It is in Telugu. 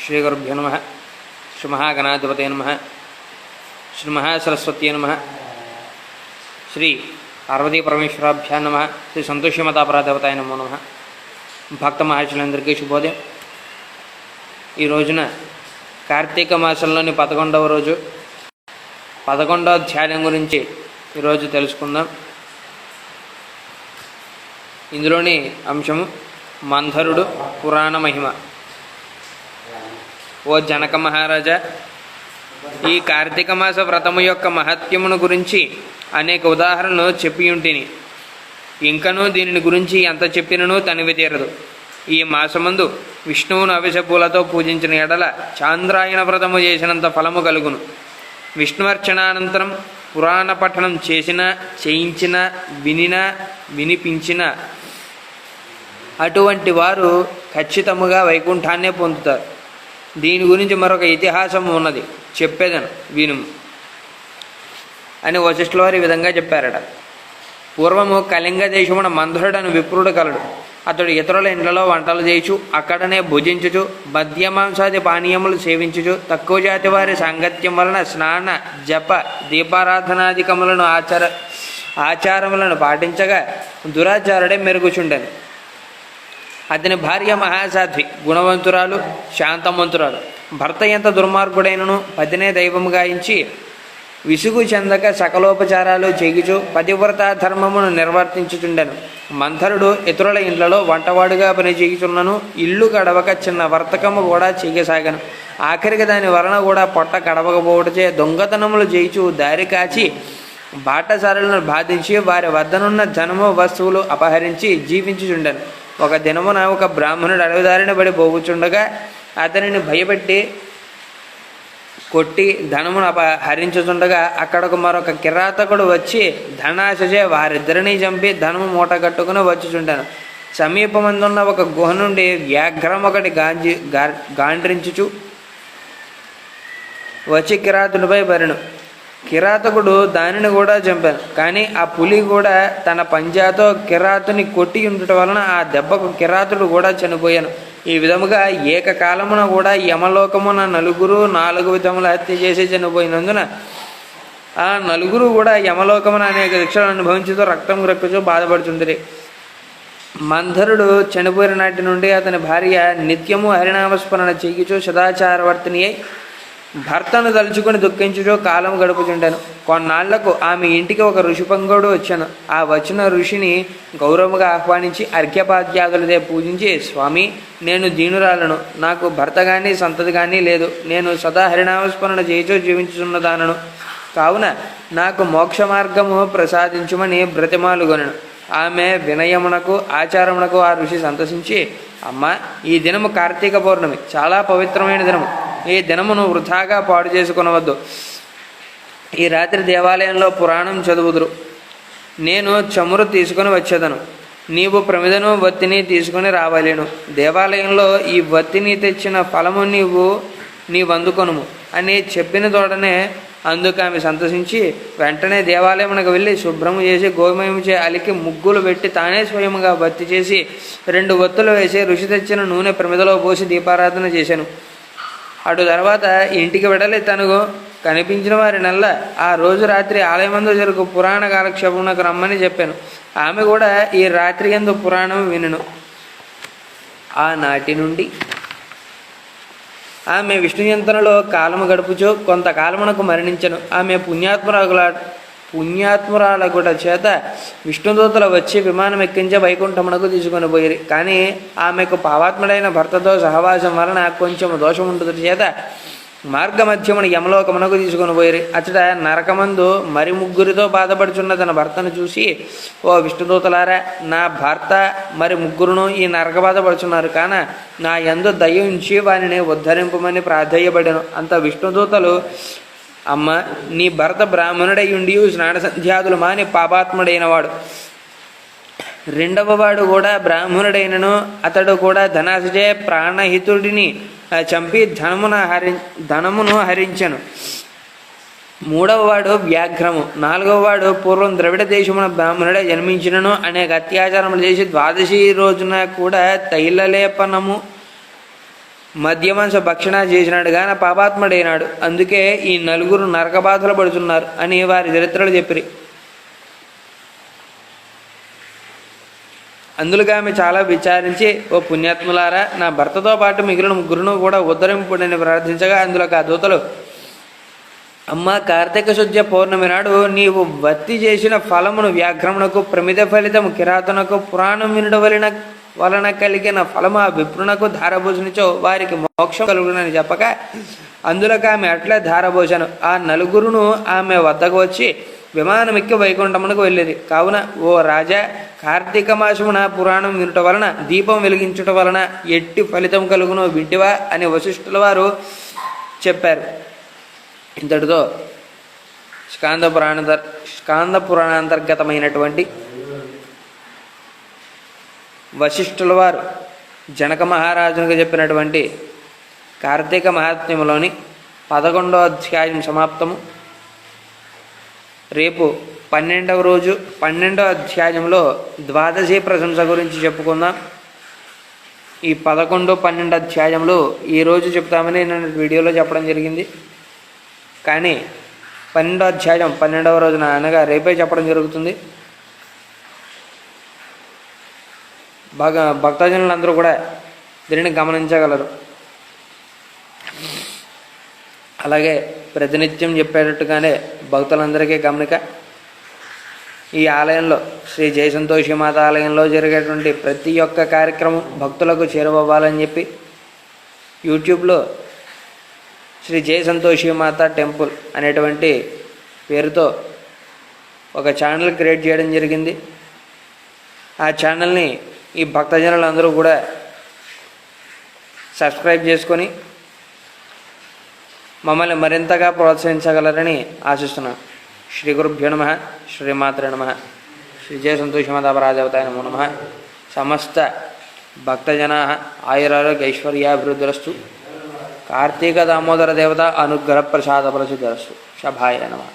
శ్రీగురుభ్యో నమః. శ్రీ మహాగణాధిపతయే నమః. శ్రీ మహాసరస్వత్యై నమః. శ్రీ పార్వతీ పరమేశ్వరాభ్యాం నమః. శ్రీ సంతోషిమతాపరాదేవతాయ నమో నమః. భక్త మహర్షులందరికీ శుభోదయం. ఈ రోజున కార్తీక మాసంలోని 11వ రోజు 11వ అధ్యాయం గురించి ఈరోజు తెలుసుకుందాం. ఇందులోని అంశము మంథరుడు పురాణ మహిమ. ఓ జనక మహారాజా, ఈ కార్తీక మాస వ్రతము యొక్క మహత్యమును గురించి అనేక ఉదాహరణలు చెప్పి ఉంటిని. ఇంకనూ దీనిని గురించి ఎంత చెప్పినను తనివి తీరదు. ఈ మాసమందు విష్ణువును అవిసెపూలతో పూజించిన ఎడల చాంద్రాయణ వ్రతము చేసినంత ఫలము కలుగును. విష్ణువర్చనానంతరం పురాణ పఠనం చేయించిన వినిపించిన అటువంటి వారు ఖచ్చితముగా వైకుంఠాన్నే పొందుతారు. దీని గురించి మరొక ఇతిహాసం ఉన్నది, చెప్పేదను వినుము అని వశిష్ఠుల వారు ఈ విధంగా చెప్పారట. పూర్వము కళింగ దేశమున మంథరుడు అని విప్రుడు కలడు. అతడు ఇతరుల ఇండ్లలో వంటలు చేయుచు, అక్కడనే భుజించుచు, మద్యమాంసాది పానీయములు సేవించుచు, తక్కువ జాతి వారి సాంగత్యం వలన స్నాన జప దీపారాధనాధికములను ఆచారములను పాటించగా దురాచారుడే మెరుగుచుండెను. అతని భార్య మహాసాధ్వి, గుణవంతురాలు, శాంతవంతురాలు. భర్త ఎంత దుర్మార్గుడైనను పతినే దైవము గాయించి విసుగు చెందక సకలోపచారాలు చేయుచు పతివ్రత ధర్మమును నిర్వర్తించుచుండెను. మంథరుడు ఇతరుల ఇండ్లలో వంటవాడుగా పనిచేయుచున్నను ఇల్లు గడవక చిన్న వర్తకము కూడా చేయసాగను. ఆఖరికి దాని వలన కూడా పొట్ట గడవకపోవటచే దొంగతనములు చేయుచు దారి కాచి బాటసారులను బాధించి వారి వద్దనున్న ధనము వస్తువులు అపహరించి జీవించుచుండెను. ఒక దినమున ఒక బ్రాహ్మణుడు అడవిదారిన పడి పోగుచుండగా అతనిని భయపెట్టి కొట్టి ధనమును అపహరించుచుండగా అక్కడకు మరొక కిరాతకుడు వచ్చి ధనాశచే వారిద్దరినీ చంపి ధనము మూట కట్టుకుని వచ్చుచుండాను. సమీపమందున్న ఒక గుహ నుండి వ్యాఘ్రం ఒకటి గాండ్రించుచు వచ్చి కిరాతుడిపై పరెను. కిరాతకుడు దానిని కూడా చంపాను. కానీ ఆ పులి కూడా తన పంజాతో కిరాతుని కొట్టి ఉండటం వలన ఆ దెబ్బకు కిరాతుడు కూడా చనిపోయాను. ఈ విధముగా ఏకకాలమున కూడా యమలోకమున నలుగురు 4 విధముల హత్య చేసి చనిపోయినందున ఆ నలుగురు కూడా యమలోకమున అనేక శిక్షలు అనుభవించుతూ రక్తం రెక్కుచూ బాధపడుతుందిరి. మంథరుడు చనిపోయిన నాటి నుండి అతని భార్య నిత్యము హరినామస్మరణ చేయుచు సదాచారవర్తిని అయి భర్తను తలుచుకుని దుఃఖించుచో కాలం గడుపుచుండాను. కొన్నాళ్లకు ఆమె ఇంటికి ఒక ఋషిపంగవుడు వచ్చాను. ఆ వచ్చిన ఋషిని గౌరవముగా ఆహ్వానించి అర్ఘ్యపాద్యాదులదే పూజించి, స్వామి, నేను దీనురాలను, నాకు భర్త కానీ సంతతి కానీ లేదు. నేను సదా హరినామస్మరణ చేయుచో జీవించుచున్నదానను. కావున నాకు మోక్ష మార్గము ప్రసాదించుమని బ్రతిమాలుగొనెను. ఆమె వినయమునకు ఆచారమునకు ఆ ఋషి సంతసించి, అమ్మ, ఈ దినము కార్తీక పౌర్ణమి, చాలా పవిత్రమైన దినము. ఈ దినమును వృథాగా పాడు చేసుకునవద్దు. ఈ రాత్రి దేవాలయంలో పురాణం చదువుదురు. నేను చమురు తీసుకుని వచ్చేదను. నీవు ప్రమిదను వత్తిని తీసుకుని రావలేను. దేవాలయంలో ఈ వత్తిని తెచ్చిన ఫలము నీవు అందుకొనుము అని చెప్పిన తోడనే అందుకు ఆమె సంతసించి వెంటనే దేవాలయమునకు వెళ్ళి శుభ్రము చేసి గోమయముచే అలికి ముగ్గులు పెట్టి తానే స్వయముగా వత్తి చేసి 2 వత్తులు వేసి ఋషి తెచ్చిన నూనె ప్రమిదలో పోసి దీపారాధన చేశాను. అటు తర్వాత ఇంటికి వెడలి తనకు కనిపించిన వారి నల్ల ఆ రోజు రాత్రి ఆలయమందు జరుగు పురాణ కాలక్షేపమునకు రమ్మని చెప్పాను. ఆమె కూడా ఈ రాత్రి యందు పురాణం వినెను. ఆనాటి నుండి ఆమె విష్ణుయంత్రణలో కాలము గడుపుచు కొంతకాలమునకు మరణించెను. ఆమె పుణ్యాత్మురాలగుట చేత విష్ణుదూతల వచ్చి విమానం ఎక్కించే వైకుంఠమునకు తీసుకొని పోయిరి. కానీ ఆమెకు పావాత్ముడైన భర్తతో సహవాసం వలన కొంచెం దోషం ఉంటుంది చేత మార్గమధ్యమును యమలోకమునకు తీసుకొని పోయిరి. అచ్చట నరకమందు మరి 3 బాధపడుచున్న తన భర్తను చూసి, ఓ విష్ణుదూతలారా, నా భర్త మరి 3 ఈ నరక బాధపడుచున్నారు. కాన నా యందు దయ ఉంచి వారిని ఉద్ధరింపమని ప్రాధేయపడెను. అంత విష్ణుదూతలు, అమ్మ, నీ భర్త బ్రాహ్మణుడై ఉండి స్నాన సంధ్యాదులు మాని పాపాత్ముడైనవాడు. 2వ వాడు కూడా బ్రాహ్మణుడైనను అతడు కూడా ధనాశచే ప్రాణహితుడిని చంపి ధనమును హరించెను. 3వ వాడు వ్యాఘ్రము. 4వ వాడు పూర్వం ద్రవిడ దేశమున బ్రాహ్మణుడే జన్మించినను అనేక అత్యాచారములు చేసి 12వ రోజున కూడా తైలలేపనము మద్యమాంస భక్షణ చేసినాడు గాన పాపాత్ముడైనాడు, అందుకే ఈ నలుగురు నరక బాధలు పడుతున్నారు అని వారి చరిత్రలు చెప్పిరి. అందులోగా ఆమె చాలా విచారించి, ఓ పుణ్యాత్ములారా, నా భర్తతో పాటు మిగిలిన ముగ్గురును కూడా ఉద్ధరింపుడని ప్రార్థించగా అందులో ఆ దూతలు, అమ్మ, కార్తీక శుద్ధ పౌర్ణమి నాడు నీవు భక్తి చేసిన ఫలమును వ్యాఘ్రమునకు, ప్రమిద ఫలితము కిరాతనకు, పురాణం వినుట వలన కలిగిన ఫలము ఆ విప్రునకు ధారభూషణించో వారికి మోక్షం కలుగునని చెప్పక అందులోకి ఆమె అట్లే ధారభూషను. ఆ నలుగురును ఆమె వద్దకు వచ్చి విమానమెక్కి వైకుంఠమునకు వెళ్ళేది. కావున ఓ రాజా, కార్తీక మాసమున పురాణం వినుట వలన, దీపం వెలిగించుట వలన ఎట్టి ఫలితం కలుగునో వింటివా అని వశిష్ఠుల వారు చెప్పారు. ఇంతటితో స్కాంద పురాణాంతర్గతమైనటువంటి వశిష్ఠుల వారు జనక మహారాజునికి చెప్పినటువంటి కార్తీక మహాత్మ్యంలోని 11వ అధ్యాయం సమాప్తము. రేపు 12వ రోజు 12వ అధ్యాయంలో ద్వాదశి ప్రశంస గురించి చెప్పుకుందాం. ఈ 11, 12 అధ్యాయంలో ఈరోజు చెప్తామని నేను వీడియోలో చెప్పడం జరిగింది. కానీ 12వ అధ్యాయం 12వ రోజున అనగా రేపే చెప్పడం జరుగుతుంది. భక్తజనులందరూ కూడా దీనిని గమనించగలరు. అలాగే ప్రతినిత్యం చెప్పేటట్టుగానే భక్తులందరికీ గమనిక, ఈ ఆలయంలో శ్రీ జయ సంతోషి మాత ఆలయంలో జరిగేటువంటి ప్రతి ఒక్క కార్యక్రమం భక్తులకు చేరువవ్వాలని చెప్పి యూట్యూబ్లో శ్రీ జయ సంతోషి మాత టెంపుల్ అనేటువంటి పేరుతో ఒక ఛానల్ క్రియేట్ చేయడం జరిగింది. ఆ ఛానల్ని ఈ భక్తజనులందరూ కూడా సబ్స్క్రైబ్ చేసుకొని మమ్మల్ని మరింతగా ప్రోత్సహించగలరని ఆశిస్తున్నాను. శ్రీ గురుభ్యో నమః, శ్రీమాత్రే నమః, శ్రీ జయ సంతోషిమాతాపరాదేవతాయ నమో నమః. సమస్త భక్తజనాః ఆయురారోగ్య ఐశ్వర్యాభివృద్ధిరస్తు. కార్తీక దామోదర దేవత అనుగ్రహ ప్రసాద ప్రసిద్ధిరస్తు. శభాయ నమః.